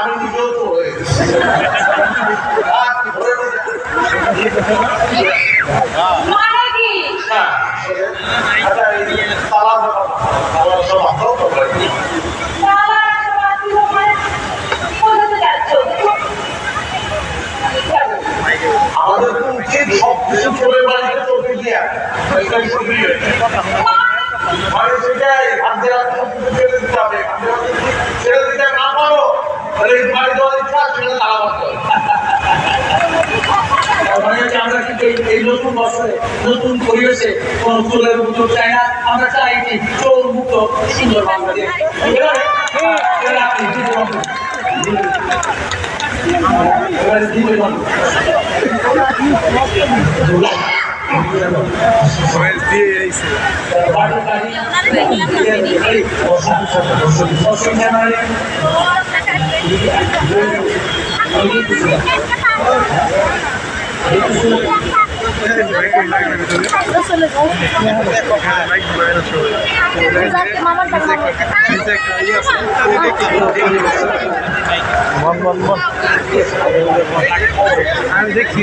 আমি নিজেও চোর হয়ে গেছি। আমাদের তো উচিত সব কিছু চোরের বাড়িতে চোখে দিয়া মানে সেটাই ছেড়ে দিতে হবে, ছেড়ে দিতে না পারো তাহলে বাড়ি দেওয়ার ইচ্ছা সেটা তালা মারতে হবে। আমরা কিন্তু এই নতুন বছরে নতুন পরিবেশে কোন চোরের উদ্যোগ চাই না, আমরা চাই কি চোর মুক্ত সুন্দর বাংলাদেশ। আমি দেখছি